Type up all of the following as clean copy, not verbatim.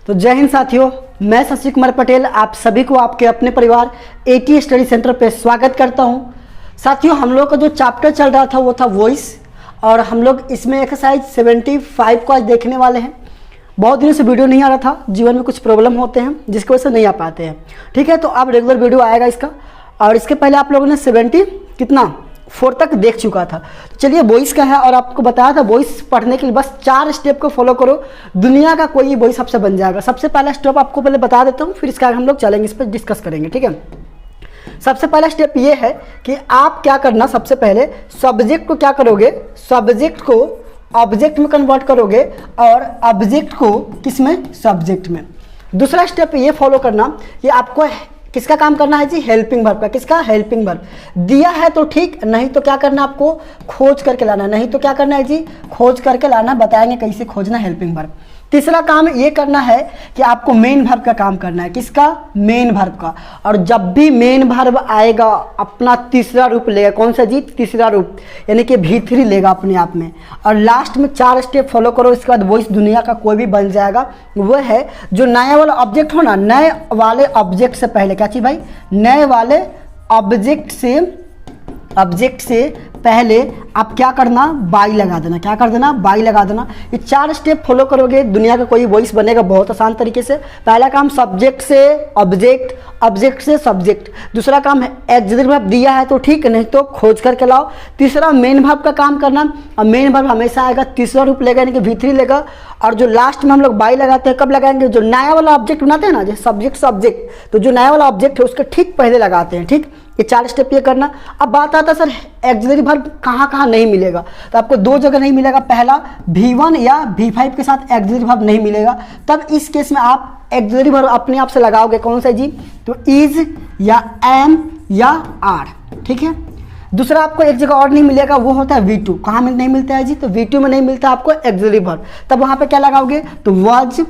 तो जय हिंद साथियों, मैं शशि कुमार पटेल आप सभी को आपके अपने परिवार एटी स्टडी सेंटर पे स्वागत करता हूं। साथियों, हम लोग का जो चैप्टर चल रहा था वो था वॉइस, और हम लोग इसमें एक्सरसाइज 75 को आज देखने वाले हैं। बहुत दिनों से वीडियो नहीं आ रहा था, जीवन में कुछ प्रॉब्लम होते हैं जिसकी वजह से नहीं आ पाते हैं। ठीक है, तो अब रेगुलर वीडियो आएगा इसका। और इसके पहले आप लोगों ने 74 तक देख चुका था। तो चलिए, वॉइस का है और आपको बताया था वॉइस पढ़ने के लिए बस 4 स्टेप को फॉलो करो, दुनिया का कोई वॉइस आपसे बन जाएगा। सबसे पहला स्टेप आपको पहले बता देता हूँ, फिर इसका हम लोग चलेंगे, इस पर डिस्कस करेंगे। ठीक है, सबसे पहला स्टेप ये है कि आप क्या करना, सबसे पहले सब्जेक्ट को क्या करोगे, सब्जेक्ट को ऑब्जेक्ट में कन्वर्ट करोगे और ऑब्जेक्ट को किस में, सब्जेक्ट में। दूसरा स्टेप ये फॉलो करना कि आपको किसका काम करना है जी, हेल्पिंग वर्ब का। किसका, हेल्पिंग वर्ब। दिया है तो ठीक, नहीं तो क्या करना आपको, खोज करके लाना। नहीं तो क्या करना है जी, खोज करके लाना। बताएंगे कैसे खोजना हेल्पिंग वर्ब। तीसरा काम ये करना है कि आपको मेन वर्ब का काम करना है। किसका, मेन वर्ब का। और जब भी मेन वर्ब आएगा अपना तीसरा रूप लेगा। कौन सा जी, तीसरा रूप, यानी कि V3 लेगा अपने आप में। और लास्ट में 4 स्टेप फॉलो करो, इसके बाद वॉइस दुनिया का कोई भी बन जाएगा। वो है जो नया वाला ऑब्जेक्ट हो ना, नए वाले ऑब्जेक्ट से पहले क्या चीज भाई, नए वाले ऑब्जेक्ट से पहले आप क्या करना, बाई लगा देना। क्या कर देना, बाई लगा देना। ये 4 स्टेप फॉलो करोगे, दुनिया का कोई वॉइस बनेगा बहुत आसान तरीके से। पहला काम सब्जेक्ट से ऑब्जेक्ट, ऑब्जेक्ट से सब्जेक्ट। दूसरा काम है एक्सिलरी वर्ब, दिया है तो ठीक, नहीं तो खोज करके लाओ। तीसरा मेन वर्ब का काम करना, और मेन वर्ब हमेशा आएगा तीसरा रूप लेगा, यानी कि V3 लेगा। और जो लास्ट में हम लोग बाई लगाते हैं, कब लगाएंगे, जो नया वाला ऑब्जेक्ट बनाते हैं ना, जैसे सब्जेक्ट, तो जो नया वाला ऑब्जेक्ट है उसके ठीक पहले लगाते हैं। ठीक, ये 4 स्टेप ये करना। अब बात आता है सर एक्सिलरी वर्ब कहाँ कहाँ नहीं मिलेगा, तो आपको 2 जगह नहीं मिलेगा। पहला V1 या V5 के साथ एक्सिलरी वर्ब नहीं मिलेगा, तब इस केस में आप एक्सिलरी वर्ब अपने आप से लगाओगे। कौन सा जी, तो इज या एम या आर। ठीक है, दूसरा आपको एक जगह और नहीं मिलेगा, वो होता है V2। कहाँ में नहीं मिलता है जी, तो V2 में नहीं मिलता आपको एक्सिलरी वर्ब, तब वहाँ पे क्या लगाओगे, तो वॉज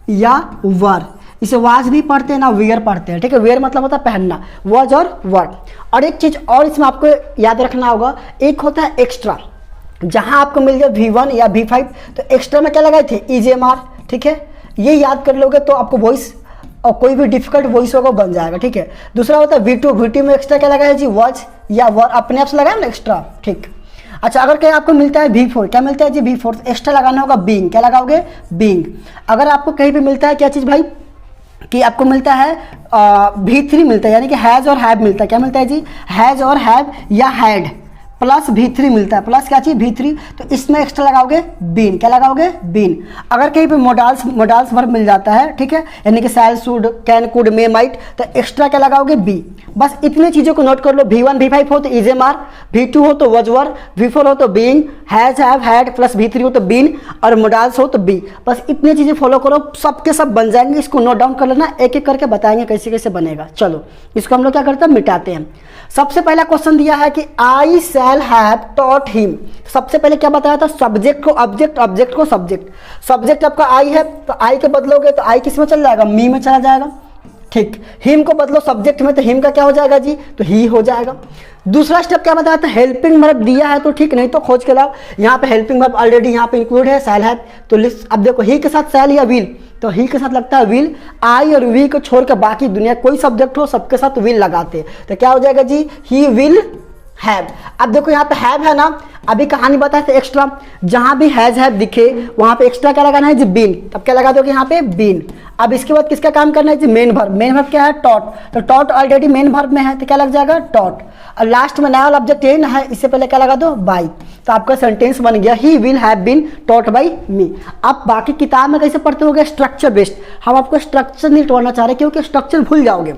या वर। इसे वाज नहीं पढ़ते ना, वेयर पढ़ते हैं। ठीक है, वेयर मतलब होता है पहनना, वॉज और वर। और एक चीज और इसमें आपको याद रखना होगा, एक होता है एक्स्ट्रा। जहां आपको मिल गया V1 या V5, तो एक्स्ट्रा में क्या लगाए थे, EJMR। ठीक है, ये याद कर लोगे तो आपको वॉइस और कोई भी डिफिकल्ट वॉइस होगा बन जाएगा। ठीक है, दूसरा होता है V2 में एक्स्ट्रा क्या लगाया जी, वॉज या वर, अपने आप से लगाया ना एक्स्ट्रा। ठीक, अच्छा, अगर कहीं आपको मिलता है V4, क्या मिलता है जी, V4, एक्स्ट्रा लगाना होगा बीइंग। क्या लगाओगे, बीइंग। अगर आपको कहीं भी मिलता है क्या चीज भाई, कि आपको मिलता है V3 मिलता है, यानी कि हैज और हैव मिलता है। क्या मिलता है जी, हैज और हैव या हैड प्लस V3 मिलता है। प्लस क्या चीज, V3, तो इसमें एक्स्ट्रा लगाओगे बीन। क्या लगाओगे, बीन। अगर कहीं पे मोडाल्स वर्ब मिल जाता है, ठीक है, यानी कि shall, should, can, could, may, might, तो एक्स्ट्रा क्या लगाओगे, बी। बस इतनी चीजों को नोट कर लो। V1 V5 हो तो EJMR, V2 हो तो वॉज वर, V4 हो तो being, has have had plus V3 हो तो बीन, और मोडाल्स हो तो बी। बस इतनी चीजें फॉलो करो, सबके सब बन जाएंगे। इसको नोट डाउन कर लेना, एक एक करके बताएंगे कैसे कैसे बनेगा। चलो, इसको हम लोग क्या करते हैं, मिटाते हैं। सबसे पहला क्वेश्चन दिया है कि आई शैल हैव टॉट हिम। सबसे पहले क्या बताया था, सब्जेक्ट को ऑब्जेक्ट, ऑब्जेक्ट को सब्जेक्ट। सब्जेक्ट आपका आई है, तो आई के बदलोगे तो आई किस में चल जाएगा, मी में चला जाएगा। ठीक, हिम को बदलो सब्जेक्ट में, तो हिम का क्या हो जाएगा जी, तो ही हो जाएगा। दूसरा स्टेप क्या बताया था, हेल्पिंग वर्ब दिया है तो ठीक, नहीं तो खोज के लाओ। यहाँ पे हेल्पिंग वर्ब ऑलरेडी यहाँ पे इंक्लूड है, शैल हैव, तो लिस्ट। अब देखो ही के साथ शैल या विल, तो ही के साथ लगता है विल। आई और वी को छोड़ के बाकी दुनिया कोई सब्जेक्ट हो सबके साथ विल लगाते हैं, तो क्या हो जाएगा जी, ही विल हैव। अब देखो यहाँ पे हैव है ना, अभी कहानी बताए थे एक्स्ट्रा, जहां भी हैज हैव दिखे वहां पे एक्स्ट्रा क्या लगाना है जी, बीन। तब क्या लगा दोगे यहाँ पे, बीन। अब इसके बाद किसका काम करना है जी, मेन वर्ब। मेन वर्ब क्या है, टॉट, तो टॉट ऑलरेडी मेन वर्ब में है, तो क्या लग जाएगा, टॉट। और लास्ट में नया वाला ऑब्जेक्ट यही ना है, इससे पहले क्या लगा दो, बाई। तो आपका सेंटेंस बन गया, he will have been taught by me. आप बाकी किताब में कैसे पढ़ते होगे, स्ट्रक्चर बेस्ड। हम आपको स्ट्रक्चर नहीं तोड़ना चाह रहे, क्योंकि स्ट्रक्चर भूल जाओगे।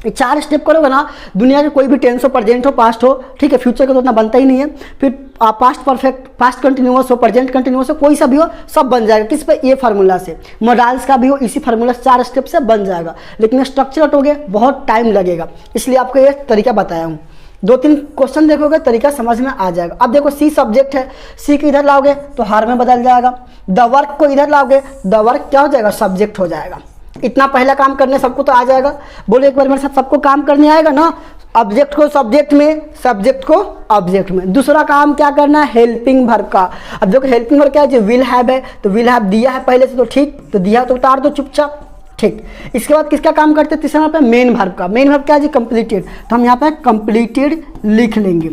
4 स्टेप करोगे ना, दुनिया के कोई भी टेंस हो, प्रेजेंट हो, पास्ट हो, ठीक है, फ्यूचर का तो उतना बनता ही नहीं है। फिर पास्ट परफेक्ट, पास्ट कंटिन्यूअस हो, प्रेजेंट कंटिन्यूअस हो, कोई सा भी हो, सब बन जाएगा। किस पे, ये फार्मूला से। मोडाल्स का भी हो, इसी फार्मूला से 4 स्टेप से बन जाएगा। लेकिन स्ट्रक्चर हटोगे बहुत टाइम लगेगा, इसलिए आपको ये तरीका बताया हूँ। 2-3 क्वेश्चन देखोगे, तरीका समझ में आ जाएगा। अब देखो सी सब्जेक्ट है, सी को इधर लाओगे तो हार में बदल जाएगा। द वर्क को इधर लाओगे, द वर्क क्या हो जाएगा, सब्जेक्ट हो जाएगा। इतना पहला काम करने सबको तो आ जाएगा। बोलो एक बार मेरे साथ, सबको काम करने आएगा ना, ऑब्जेक्ट को सब्जेक्ट में, सब्जेक्ट को ऑब्जेक्ट में। दूसरा काम क्या करना है, हेल्पिंग वर्ब का। अब देखो हेल्पिंग वर्ब क्या है, जो विल हैव है, तो विल हैव दिया है पहले से, तो ठीक, तो दिया तो उतार दो चुपचाप, ठीक। इसके बाद किसका काम करते हैं, तीसरा पे मेन वर्ब का। मेन वर्ब क्या है जी, कंप्लीटेड, तो हम यहाँ पे कंप्लीटेड लिख लेंगे।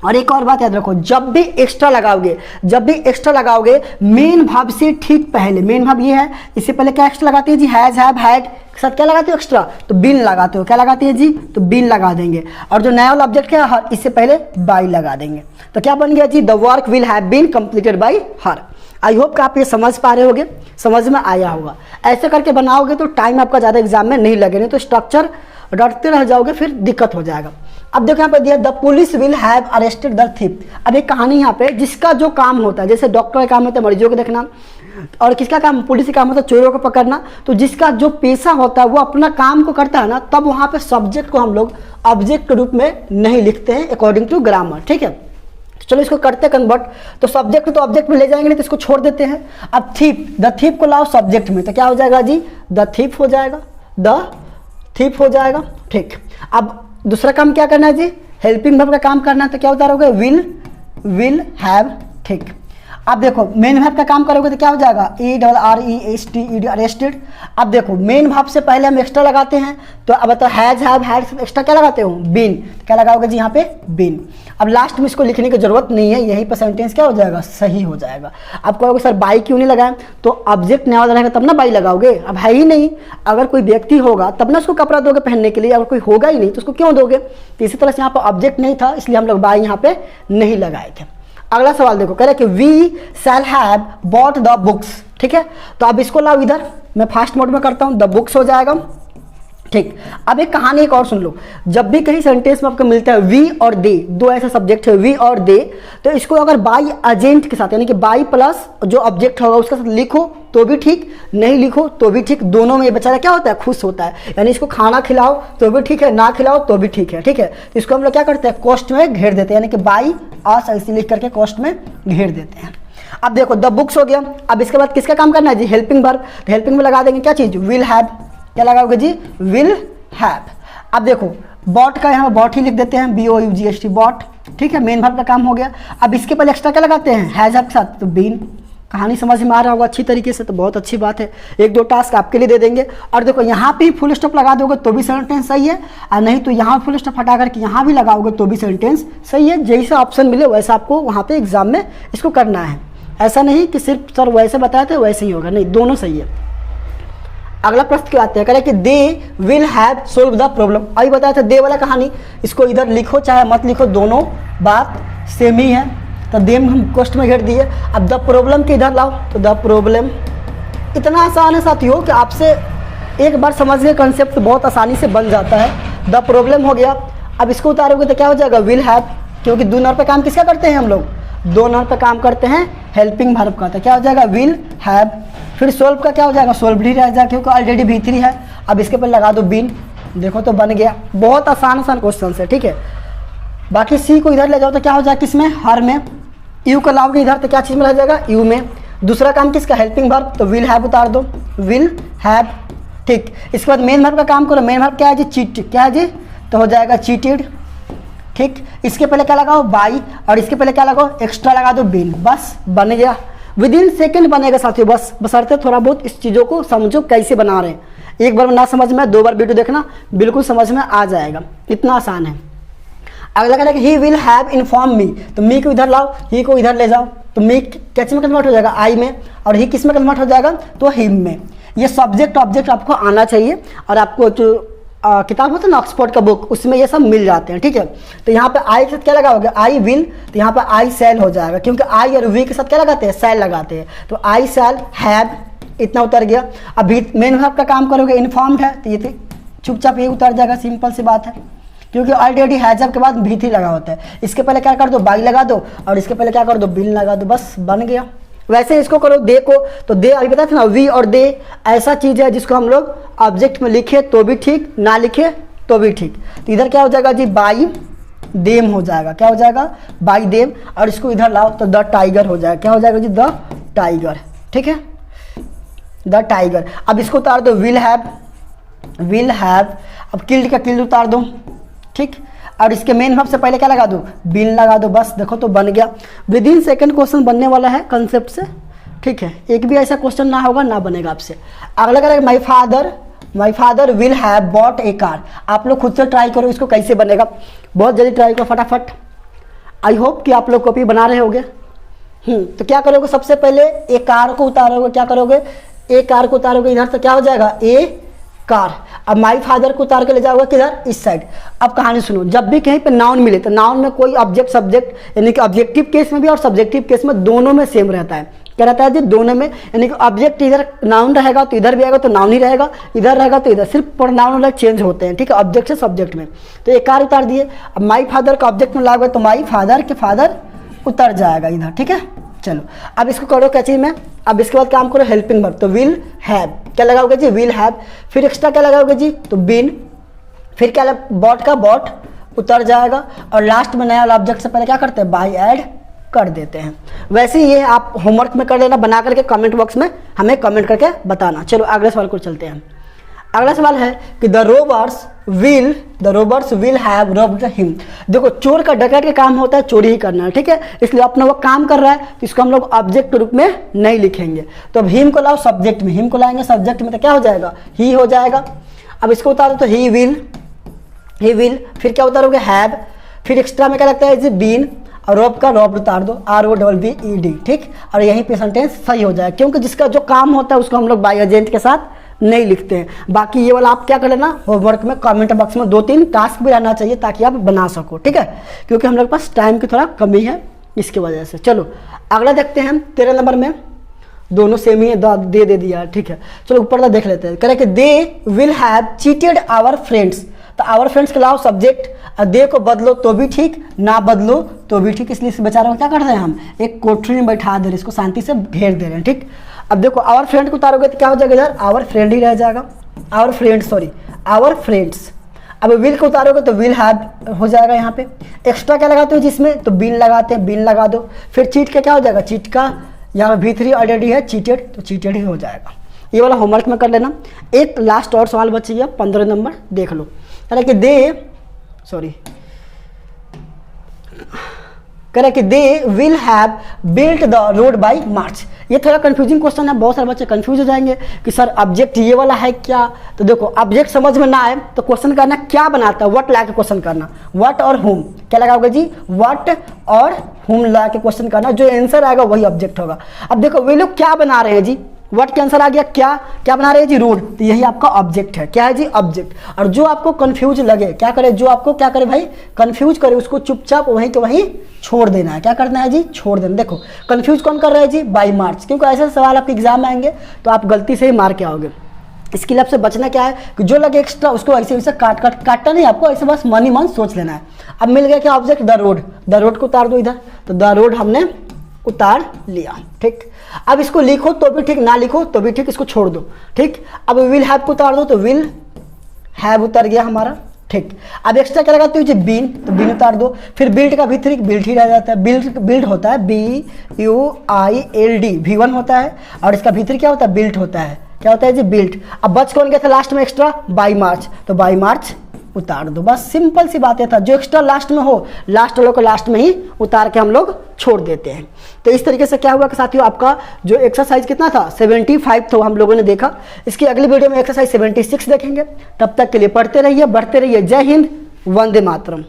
और एक और बात याद रखो, जब भी एक्स्ट्रा लगाओगे, जब भी एक्स्ट्रा लगाओगे मेन वर्ब से ठीक पहले, मेन वर्ब ये है, इससे पहले क्या एक्स्ट्रा लगाते हैं जी, हैज, हैव, हैड के साथ क्या लगाते हो एक्स्ट्रा, तो बीन लगाते हो। क्या लगाते हैं जी, तो बीन लगा देंगे। और जो नया वाला ऑब्जेक्ट क्या है, इससे पहले बाई लगा देंगे। तो क्या बन गया जी, the work will have been completed by her. I hope कि आप ये समझ पा रहे होगे, समझ में आया होगा। ऐसे करके बनाओगे तो टाइम आपका ज़्यादा एग्जाम में नहीं लगे, नहीं तो स्ट्रक्चर रटते रह जाओगे, फिर दिक्कत हो जाएगा। अब देखो यहाँ पे दिया, the police will have arrested the thief. अब एक कहानी यहाँ पे, जिसका जो काम होता है, जैसे डॉक्टर का काम होता है मरीजों को देखना, और किसका काम, पुलिस का काम होता है चोरों को पकड़ना। तो जिसका जो पेशा होता है वो अपना काम को करता है ना, तब वहाँ पे सब्जेक्ट को हम लोग ऑब्जेक्ट के रूप में नहीं लिखते हैं अकॉर्डिंग टू ग्रामर, ठीक है। चलो इसको करते कन्वर्ट, तो सब्जेक्ट तो ऑब्जेक्ट में ले जाएंगे, नहीं तो इसको छोड़ देते हैं। अब थीप, द थीप को लाओ सब्जेक्ट में, तो क्या हो जाएगा जी, द थीप हो जाएगा, द थीप हो जाएगा, ठीक। अब दूसरा काम क्या करना है जी, हेल्पिंग वर्ब का काम करना है, तो क्या उतारोगे, विल हैव, ठीक। अब देखो मेन वर्ब का काम करोगे तो क्या हो जाएगा, ERRESTED, अरेस्टेड। अब देखो मेन वर्ब से पहले हम एक्स्ट्रा लगाते हैं, तो अब बताओ हैज, हैव, हैड एक्स्ट्रा क्या लगाते हो, बीन, क्या लगाओगे जी यहाँ पे, बीन। अब लास्ट में इसको लिखने की जरूरत नहीं है, यहीं पर सेंटेंस क्या हो जाएगा, सही हो जाएगा। अब कहोगे सर बाई क्यों नहीं लगाएं, तो ऑब्जेक्ट नया वाला रहेगा तब ना बाई लगाओगे। अब है ही नहीं, अगर कोई व्यक्ति होगा तब ना उसको कपड़ा दोगे पहनने के लिए, अगर कोई होगा ही नहीं तो उसको क्यों दोगे। तो इसी तरह से यहाँ पर ऑब्जेक्ट नहीं था, इसलिए हम लोग बाई यहाँ पे नहीं लगाए थे। अगला सवाल देखो, कह रहे कि we shall have bought the books, ठीक है। तो अब इसको लाओ इधर, मैं फास्ट मोड में करता हूँ, द बुक्स हो जाएगा, ठीक। अब एक कहानी एक और सुन लो, जब भी कहीं सेंटेंस में आपको मिलता है वी और दे, दो ऐसे सब्जेक्ट है वी और दे, तो इसको अगर बाई एजेंट के साथ, यानी कि बाई प्लस जो ऑब्जेक्ट होगा उसके साथ लिखो तो भी ठीक, नहीं लिखो तो भी ठीक, दोनों में ये बेचारा क्या होता है, खुश होता है। यानी इसको खाना खिलाओ तो भी ठीक है, ना खिलाओ तो भी ठीक है, ठीक है। तो इसको हम लोग क्या करते हैं, कोष्ठ में घेर देते हैं, यानी कि बाई आस ऐसे लिख करके कोष्ठ में घेर देते हैं। अब देखो द बुक्स हो गया। अब इसके बाद किसका काम करना है जी, हेल्पिंग वर्ब। तो हेल्पिंग में लगा देंगे क्या चीज, विल हैव, क्या लगाओगे जी, विल हैव। अब देखो बॉट का यहाँ बॉट ही लिख देते हैं, BOUGHT बॉट, ठीक है, मेन वर्ब का काम हो गया। अब इसके पहले एक्स्ट्रा क्या लगाते हैं, हैज के साथ, तो बीन। कहानी समझ में आ रहा होगा अच्छी तरीके से, तो बहुत अच्छी बात है। एक दो टास्क आपके लिए दे देंगे। और देखो यहाँ पे ही फुल स्टॉप लगा दोगे तो भी सेंटेंस सही है, और नहीं तो यहाँ फुल स्टॉप हटा करके यहाँ भी लगाओगे तो भी सेंटेंस सही है। जैसा ऑप्शन मिले वैसा आपको वहाँ पे एग्जाम में इसको करना है। ऐसा नहीं कि सिर्फ सर वैसे बताए थे वैसे ही होगा, नहीं, दोनों सही है। अगला प्रश्न क्या आते हैं, कह रहे कि they will have solve the problem. अभी बताया था दे वाला कहानी, इसको इधर लिखो चाहे मत लिखो, दोनों बात सेम ही है। तो दे हम क्वेश्चन में घेर दिए। अब द प्रॉब्लम के इधर लाओ, तो द प्रॉब्लम। इतना आसान है साथियों कि आपसे एक बार समझने का कंसेप्ट बहुत आसानी से बन जाता है। द प्रॉब्लम हो गया। अब इसको उतारोगे तो क्या हो जाएगा, विल हैव, क्योंकि दो नंबर पे काम किसका करते हैं हम लोग, दो नंबर पे काम करते हैं हेल्पिंग वर्ब का। तो क्या हो जाएगा, विल हैव। फिर सोल्व का क्या हो जाएगा, सोल्व ही रह जाएगा क्योंकि ऑलरेडी V3 है। अब इसके पर लगा दो बीन, देखो तो बन गया। बहुत आसान क्वेश्चन है, ठीक है। बाकी सी को इधर ले जाओ तो क्या हो जाएगा, किसमें, हर में। यू को लाओगे इधर तो क्या चीज़ में रह जाएगा, यू में। दूसरा काम किसका, हेल्पिंग वर्ब, तो विल हैव उतार दो, विल हैव, ठीक। इसके बाद मेन वर्ब का काम करो। मेन वर्ब क्या है जी, चीट, क्या है जी, तो हो जाएगा चीटेड, ठीक। इसके पहले क्या लगाओ, बाई, और इसके पहले क्या लगाओ, एक्स्ट्रा लगा दो, बीन, बस बन गया। विदिन सेकंड बनेगा साथियों, बस बशर्ते थोड़ा बहुत इस चीज़ों को समझो कैसे बना रहे हैं। एक बार ना समझ में, दो बार वीडियो देखना, बिल्कुल समझ में आ जाएगा, इतना आसान है। अगला कहना है ही विल हैव इन्फॉर्म मी, तो मी को इधर लाओ, ही को इधर ले जाओ, तो मी कैसे में कन्वर्ट हो जाएगा, आई में, और ही किस में कन्वर्ट हो जाएगा, तो हिम में। ये सब्जेक्ट ऑब्जेक्ट आपको आना चाहिए, और आपको जो किताब होता है ना ऑक्सफोर्ड का बुक, उसमें ये सब मिल जाते हैं, ठीक है। तो यहाँ पे आई के साथ क्या लगाओगे, आई विल, तो यहाँ पे आई शैल हो जाएगा, क्योंकि आई और वी के साथ क्या लगाते हैं, शैल लगाते हैं। तो आई शैल हैव, इतना उतर गया। अभी मेन वर्ब का काम करोगे, इन्फॉर्म्ड है, तो ये चुपचाप ये उतर जाएगा, सिंपल सी बात है, क्योंकि ऑलरेडी हैजअप के बाद V3 लगा होता है। इसके पहले क्या कर दो, बाई लगा दो, और इसके पहले क्या कर दो, बिल लगा दो, बस बन गया। वैसे इसको करो दे को, तो दे अभी बताया था ना, वी और दे ऐसा चीज़ है जिसको हम लोग ऑब्जेक्ट में लिखे तो भी ठीक, ना लिखे तो भी ठीक। तो इधर क्या हो जाएगा जी, बाई देम हो जाएगा, क्या हो जाएगा, बाई देम। और इसको इधर लाओ तो द टाइगर हो जाएगा, क्या हो जाएगा जी, द टाइगर, ठीक है, द टाइगर। अब इसको उतार दो, विल हैव, विल हैव। अब किल्ड का किल्ड उतार दो, ठीक। और इसके मेन वर्ब से पहले क्या लगा दो, बीन लगा दो, बस देखो तो बन गया। विद इन सेकेंड क्वेश्चन बनने वाला है कंसेप्ट से, ठीक है, एक भी ऐसा क्वेश्चन ना होगा ना बनेगा आपसे। अगला करेगा my father will have bought A car. आप लोग खुद से ट्राई करो इसको कैसे बनेगा, बहुत जल्दी ट्राई करो फटाफट। आई होप कि आप लोग कॉपी बना रहे होगे। तो क्या करोगे, सबसे पहले ए कार को उतारोगे, क्या करोगे, ए कार को उतारोगे इधर, तो क्या हो जाएगा ए कार। अब माई फादर को उतार के ले जाओगे किधर, इस साइड। अब कहानी सुनो, जब भी कहीं पे नाउन मिले तो नाउन में कोई ऑब्जेक्ट सब्जेक्ट, यानी कि ऑब्जेक्टिव केस में भी और सब्जेक्टिव केस में दोनों में सेम रहता है। क्या रहता है जी, दोनों में, यानी कि ऑब्जेक्ट इधर नाउन रहेगा तो इधर भी आएगा तो नाउन ही रहेगा, इधर रहेगा तो इधर, सिर्फ प्रोनाउन अलग चेंज होते हैं, ठीक है, ऑब्जेक्ट से सब्जेक्ट में। तो एक कार उतार दिए। अब माई फादर का ऑब्जेक्ट में लाओगे तो माई फादर के फादर उतर जाएगा इधर, ठीक है। चलो अब इसको करो क्या चीज में, अब इसके बाद काम करो हेल्पिंग वर्ब, तो विल हैव क्या लगाओगे जी, विल हैव। फिर एक्स्ट्रा क्या लगाओगे जी, तो बीन। फिर क्या बॉट का बॉट उतर जाएगा, और लास्ट में नया वाला ऑब्जेक्ट से पहले क्या करते हैं, बाय ऐड कर देते हैं। वैसे ये आप होमवर्क में कर लेना, बना करके कमेंट बॉक्स में हमें कमेंट करके बताना। चलो अगले सवाल को चलते हैं। अगला सवाल है कि the robbers will have robbed him. देखो चोर का, डकैत का काम होता है चोरी ही करना है, ठीक है, इसलिए अपना वो काम कर रहा है तो इसको हम लोग ऑब्जेक्ट के रूप में नहीं लिखेंगे। तो अब हिम को लाओ सब्जेक्ट में, हिम को लाएंगे सब्जेक्ट में तो क्या हो जाएगा, ही हो जाएगा। अब इसको उतारो तो ही विल। फिर क्या उतारोगे, हैव। फिर एक्स्ट्रा में क्या लगता है जी, बीन, और रॉब का रॉब उतार दो, ROBBED, ठीक। और यहीं पे सेंटेंस सही हो जाएगा, क्योंकि जिसका जो काम होता है उसको हम लोग बाय एजेंट के साथ नहीं लिखते हैं। बाकी ये वाला आप क्या कर लेना, होमवर्क में कमेंट बॉक्स में 2-3 टास्क भी रहना चाहिए ताकि आप बना सको, ठीक है, क्योंकि हम लोग पास टाइम की थोड़ा कमी है इसकी वजह से। चलो अगला देखते हैं, 13 नंबर में दोनों सेम ही दे दिया, ठीक है। चलो ऊपर देख लेते हैं। कह रहे कि they will have cheated our friends, तो आवर फ्रेंड्स के लाओ सब्जेक्ट, और दे को बदलो तो भी ठीक, ना बदलो तो भी ठीक, इसलिए इस बेचारे को क्या कर रहे हैं हम, एक कोठरी में बैठा दे रहे हैं, इसको शांति से घेर दे रहे हैं, ठीक। अब देखो आवर फ्रेंड को उतारोगे तो क्या हो जाएगा इधर, आवर फ्रेंड ही रह जाएगा, आवर फ्रेंड्स। अब विल को उतारोगे तो विल हैव हो जाएगा यहाँ पे। एक्स्ट्रा क्या लगाते हो जिसमें, तो बीन लगाते हैं, बीन लगा दो। फिर चीट का क्या हो जाएगा, चीट का यहाँ पे V3 ऑलरेडी है, चीटेड, तो चीटेड ही हो जाएगा। ये वाला होमवर्क में कर लेना। एक लास्ट और सवाल बच गया, 15 नंबर देख लो। कि they will have built the road by March. ये थोड़ा कंफ्यूजिंग क्वेश्चन है, बहुत सारे बच्चे कंफ्यूज हो जाएंगे कि सर ऑब्जेक्ट ये वाला है क्या। तो देखो ऑब्जेक्ट समझ में ना आए तो क्वेश्चन करना क्या बनाता है, व्हाट ला के क्वेश्चन करना, व्हाट और हुम। क्या लगाओगे जी, व्हाट और हुम ला के क्वेश्चन करना, जो आंसर आएगा वही ऑब्जेक्ट होगा। अब देखो वे लोग क्या बना रहे हैं जी, व्हाट के आंसर आ गया, क्या बना रहे हैं जी, रोड, तो यही आपका ऑब्जेक्ट है। क्या है जी, ऑब्जेक्ट। और जो आपको कंफ्यूज लगे क्या करे, जो आपको क्या करे भाई, कंफ्यूज करे, उसको चुपचाप वहीं के वहीं छोड़ देना है। क्या करना है जी, छोड़ देना। देखो कंफ्यूज कौन कर रहा है जी, बाई मार्च, क्योंकि ऐसे सवाल आपके एग्जाम में आएंगे तो आप गलती से ही मार के आओगे। इसकी लब से बचना क्या है कि जो लगे एक्स्ट्रा उसको ऐसे वैसे काटना नहीं, आपको ऐसे बस मन सोच लेना है। अब मिल गया क्या ऑब्जेक्ट, द रोड को उतार दो इधर, तो द रोड हमने उतार लिया, ठीक। अब इसको लिखो तो भी ठीक, ना लिखो तो भी ठीक, इसको छोड़ दो, ठीक। अब विल हैव को उतार दो तो विल हैव उतर गया हमारा, ठीक। अब एक्स्ट्रा क्या लगाते हो बीन, तो बीन उतार दो। फिर बिल्ड का V3 बिल्ड ही रह जाता है, बिल्ड होता है BUILD, V1 होता है, और इसका V3 क्या होता है, बिल्ट होता है। क्या होता है जी, बिल्ट। अब बच कौन गया था लास्ट में एक्स्ट्रा, बाई मार्च, तो बाई मार्च उतार दो, बस सिंपल सी बातें था। जो एक्स्ट्रा लास्ट में हो, लास्ट वालों को लास्ट में ही उतार के हम लोग छोड़ देते हैं। तो इस तरीके से क्या हुआ कि साथियों आपका जो एक्सरसाइज कितना था, 75 तो हम लोगों ने देखा। इसकी अगली वीडियो में एक्सरसाइज 76 देखेंगे। तब तक के लिए पढ़ते रहिए, बढ़ते रहिए। जय हिंद, वंदे मातरम।